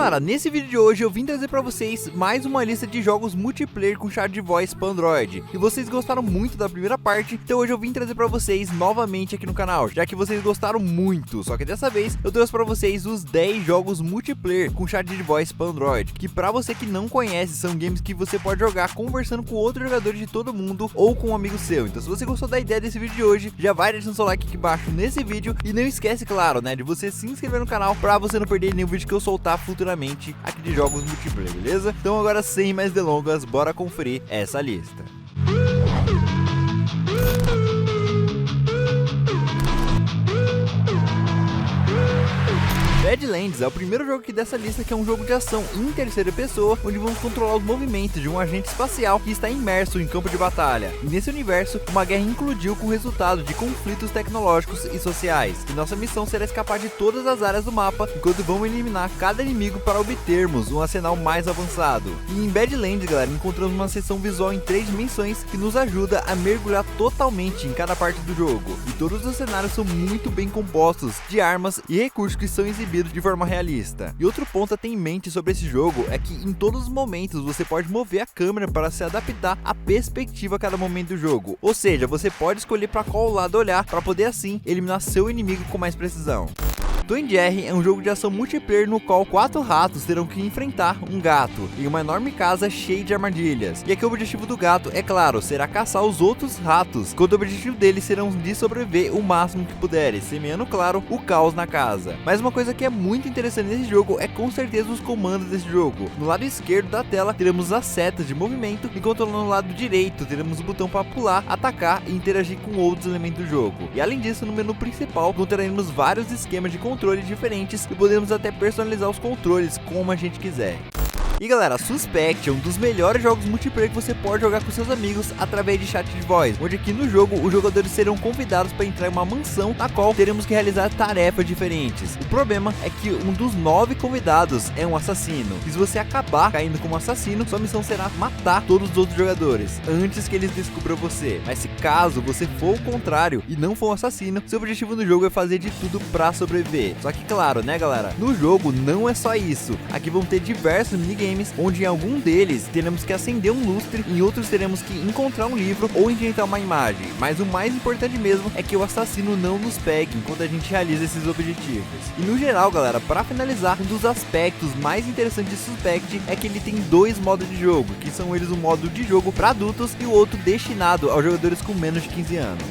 galera, nesse vídeo de hoje eu vim trazer pra vocês mais uma lista de jogos multiplayer com chat de voz para Android. E vocês gostaram muito da primeira parte, então hoje eu vim trazer pra vocês novamente aqui no canal, já que vocês gostaram muito. Só que dessa vez eu trouxe pra vocês os 10 jogos multiplayer com chat de voz para Android, que pra você que não conhece, são games que você pode jogar conversando com outros jogadores de todo mundo ou com um amigo seu. Então se você gostou da ideia desse vídeo de hoje, já vai deixando seu like aqui embaixo nesse vídeo e não esquece, claro, né, de você se inscrever no canal pra você não perder nenhum vídeo que eu soltar futuramente aqui de jogos multiplayer, beleza? Então agora, sem mais delongas, bora conferir essa lista. Badlands é o primeiro jogo aqui dessa lista, que é um jogo de ação em terceira pessoa, onde vamos controlar os movimentos de um agente espacial que está imerso em campo de batalha. E nesse universo, uma guerra implodiu com o resultado de conflitos tecnológicos e sociais, e nossa missão será escapar de todas as áreas do mapa, enquanto vamos eliminar cada inimigo para obtermos um arsenal mais avançado. E em Badlands, galera, encontramos uma seção visual em 3 dimensões que nos ajuda a mergulhar totalmente em cada parte do jogo. E todos os cenários são muito bem compostos de armas e recursos que são exibidos de forma realista. E outro ponto a ter em mente sobre esse jogo é que em todos os momentos você pode mover a câmera para se adaptar à perspectiva a cada momento do jogo. Ou seja, você pode escolher para qual lado olhar para poder assim eliminar seu inimigo com mais precisão. Tom & Jerry é um jogo de ação multiplayer no qual 4 ratos terão que enfrentar um gato em uma enorme casa cheia de armadilhas. E aqui o objetivo do gato, é claro, será caçar os outros ratos, quando o objetivo deles serão de sobreviver o máximo que puderem, semeando, claro, o caos na casa. Mas uma coisa que é muito interessante nesse jogo é com certeza os comandos desse jogo. No lado esquerdo da tela teremos as setas de movimento, enquanto no lado direito teremos o botão para pular, atacar e interagir com outros elementos do jogo. E além disso, no menu principal encontraremos vários esquemas de controles diferentes e podemos até personalizar os controles como a gente quiser. E galera, Suspect é um dos melhores jogos multiplayer que você pode jogar com seus amigos através de chat de voz, onde aqui no jogo os jogadores serão convidados para entrar em uma mansão na qual teremos que realizar tarefas diferentes. O problema é que um dos 9 convidados é um assassino, e se você acabar caindo como assassino, sua missão será matar todos os outros jogadores antes que eles descubram você. Mas se caso você for o contrário e não for um assassino, seu objetivo no jogo é fazer de tudo para sobreviver. Só que claro, né galera, no jogo não é só isso, aqui vão ter diversos minigames, onde em algum deles teremos que acender um lustre, em outros teremos que encontrar um livro ou inventar uma imagem. Mas o mais importante mesmo é que o assassino não nos pegue enquanto a gente realiza esses objetivos. E no geral, galera, para finalizar, um dos aspectos mais interessantes de Suspect é que ele tem 2 modos de jogo, que são eles um modo de jogo para adultos e o outro destinado aos jogadores com menos de 15 anos.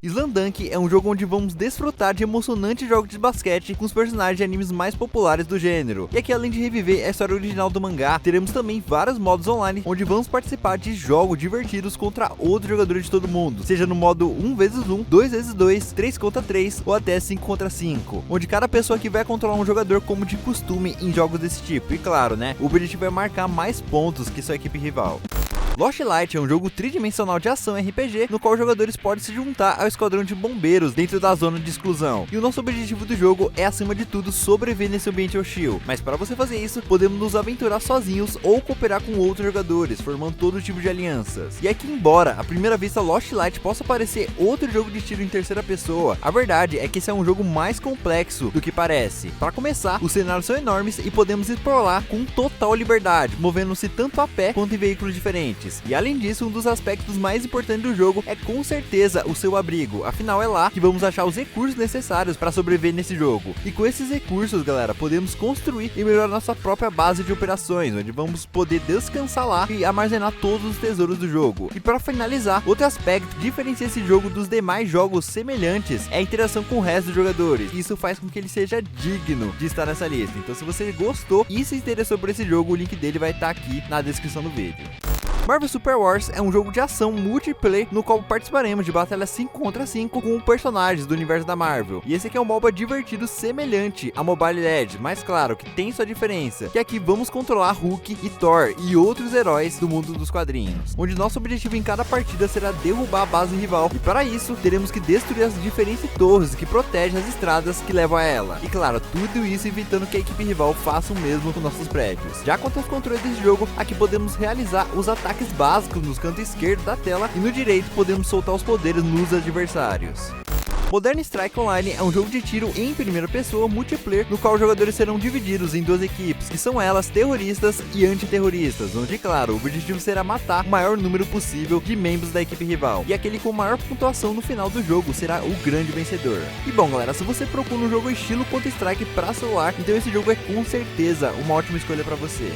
Slamdunk é um jogo onde vamos desfrutar de emocionantes jogos de basquete com os personagens de animes mais populares do gênero. E aqui, além de reviver a história original do mangá, teremos também vários modos online onde vamos participar de jogos divertidos contra outros jogadores de todo mundo, seja no modo 1x1, 2x2, 3x3 ou até 5x5, onde cada pessoa aqui vai controlar um jogador como de costume em jogos desse tipo. E claro, né, o objetivo é marcar mais pontos que sua equipe rival. Lost Light é um jogo tridimensional de ação RPG, no qual os jogadores podem se juntar ao esquadrão de bombeiros dentro da zona de exclusão. E o nosso objetivo do jogo é, acima de tudo, sobreviver nesse ambiente hostil. Mas para você fazer isso, podemos nos aventurar sozinhos ou cooperar com outros jogadores, formando todo tipo de alianças. E é que, embora à primeira vista Lost Light possa parecer outro jogo de tiro em terceira pessoa, a verdade é que esse é um jogo mais complexo do que parece. Para começar, os cenários são enormes e podemos explorar com total liberdade, movendo-se tanto a pé quanto em veículos diferentes. E além disso, um dos aspectos mais importantes do jogo é com certeza o seu abrigo, afinal é lá que vamos achar os recursos necessários para sobreviver nesse jogo. E com esses recursos, galera, podemos construir e melhorar nossa própria base de operações, onde vamos poder descansar lá e armazenar todos os tesouros do jogo. E para finalizar, outro aspecto que diferencia esse jogo dos demais jogos semelhantes é a interação com o resto dos jogadores. Isso faz com que ele seja digno de estar nessa lista. Então se você gostou e se interessou por esse jogo, o link dele vai estar aqui na descrição do vídeo. Marvel Super Wars é um jogo de ação multiplayer no qual participaremos de batalhas 5 contra 5 com personagens do universo da Marvel. E esse aqui é um MOBA divertido semelhante a Mobile Legends, mas claro que tem sua diferença, que aqui vamos controlar Hulk e Thor e outros heróis do mundo dos quadrinhos, onde nosso objetivo em cada partida será derrubar a base rival, e para isso teremos que destruir as diferentes torres que protegem as estradas que levam a ela. E claro, tudo isso evitando que a equipe rival faça o mesmo com nossos prédios. Já quanto aos controles desse jogo, aqui podemos realizar os ataques básicos nos cantos esquerdo da tela e no direito podemos soltar os poderes nos adversários. Modern Strike Online é um jogo de tiro em primeira pessoa multiplayer, no qual os jogadores serão divididos em duas equipes, que são elas terroristas e antiterroristas, onde, claro, o objetivo será matar o maior número possível de membros da equipe rival, e aquele com maior pontuação no final do jogo será o grande vencedor. E bom, galera, se você procura um jogo estilo Counter-Strike para celular, então esse jogo é com certeza uma ótima escolha para você.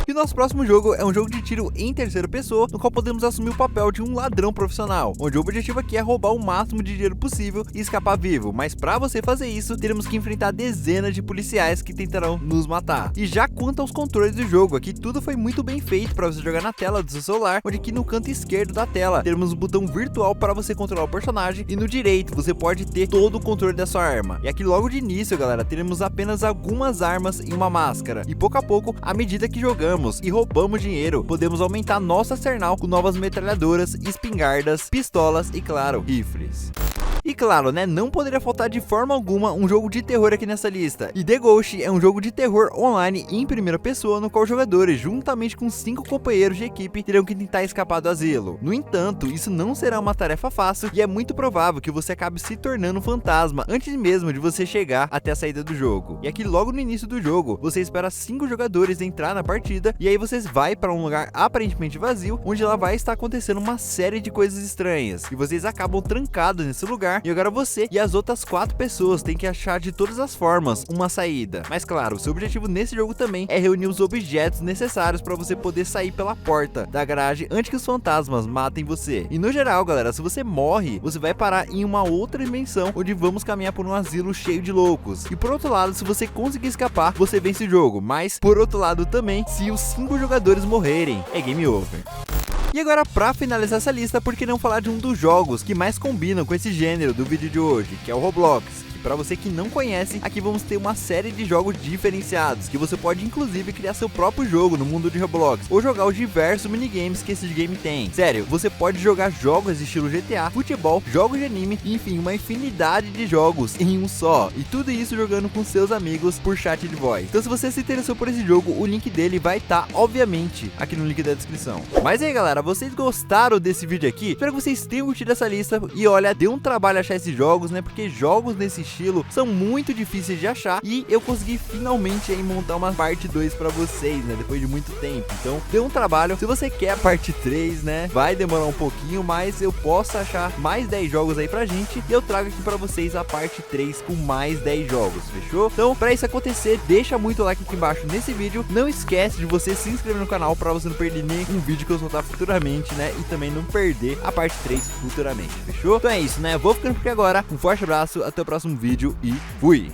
E o nosso próximo jogo é um jogo de tiro em terceira pessoa, no qual podemos assumir o papel de um ladrão profissional, onde o objetivo aqui é roubar o máximo de dinheiro possível e escapar vivo, mas para você fazer isso, teremos que enfrentar dezenas de policiais que tentarão nos matar. E já quanto aos controles do jogo, aqui tudo foi muito bem feito para você jogar na tela do seu celular, onde aqui no canto esquerdo da tela, teremos um botão virtual para você controlar o personagem, e no direito você pode ter todo o controle da sua arma. E aqui logo de início, galera, teremos apenas algumas armas e uma máscara, e pouco a pouco, à medida que jogamos e roubamos dinheiro, podemos aumentar nosso arsenal com novas metralhadoras, espingardas, pistolas e, claro, rifles. E claro, né, não poderia faltar de forma alguma um jogo de terror aqui nessa lista. E The Ghost é um jogo de terror online em primeira pessoa, no qual os jogadores, juntamente com 5 companheiros de equipe, terão que tentar escapar do asilo. No entanto, isso não será uma tarefa fácil e é muito provável que você acabe se tornando um fantasma antes mesmo de você chegar até a saída do jogo. E aqui logo no início do jogo, você espera 5 jogadores entrar na partida e aí você vai para um lugar aparentemente vazio, onde lá vai estar acontecendo uma série de coisas estranhas. E vocês acabam trancados nesse lugar. E agora você e as outras 4 pessoas têm que achar de todas as formas uma saída. Mas claro, o seu objetivo nesse jogo também é reunir os objetos necessários para você poder sair pela porta da garagem antes que os fantasmas matem você. E no geral, galera, se você morre, você vai parar em uma outra dimensão, onde vamos caminhar por um asilo cheio de loucos. E por outro lado, se você conseguir escapar, você vence o jogo. Mas por outro lado também, se os 5 jogadores morrerem, é game over. E agora, pra finalizar essa lista, por que não falar de um dos jogos que mais combinam com esse gênero do vídeo de hoje, que é o Roblox. Para você que não conhece, aqui vamos ter uma série de jogos diferenciados, que você pode inclusive criar seu próprio jogo no mundo de Roblox, ou jogar os diversos minigames que esse game tem. Sério, você pode jogar jogos estilo GTA, futebol, jogos de anime, enfim, uma infinidade de jogos em um só, e tudo isso jogando com seus amigos por chat de voz. Então se você se interessou por esse jogo, o link dele vai estar, obviamente, aqui no link da descrição. Mas aí, galera, vocês gostaram desse vídeo aqui? Espero que vocês tenham curtido essa lista, e olha, deu um trabalho achar esses jogos, né, porque jogos desse estilo são muito difíceis de achar, e eu consegui finalmente aí montar uma parte 2 pra vocês, né, depois de muito tempo. Então deu um trabalho. Se você quer a parte 3, né, vai demorar um pouquinho, mas eu posso achar mais 10 jogos aí pra gente, e eu trago aqui pra vocês a parte 3 com mais 10 jogos, fechou? Então pra isso acontecer, deixa muito like aqui embaixo nesse vídeo, não esquece de você se inscrever no canal pra você não perder nenhum vídeo que eu soltar futuramente, né, e também não perder a parte 3 futuramente, fechou? Então é isso, né, vou ficando por aqui agora, um forte abraço, até o próximo vídeo e fui!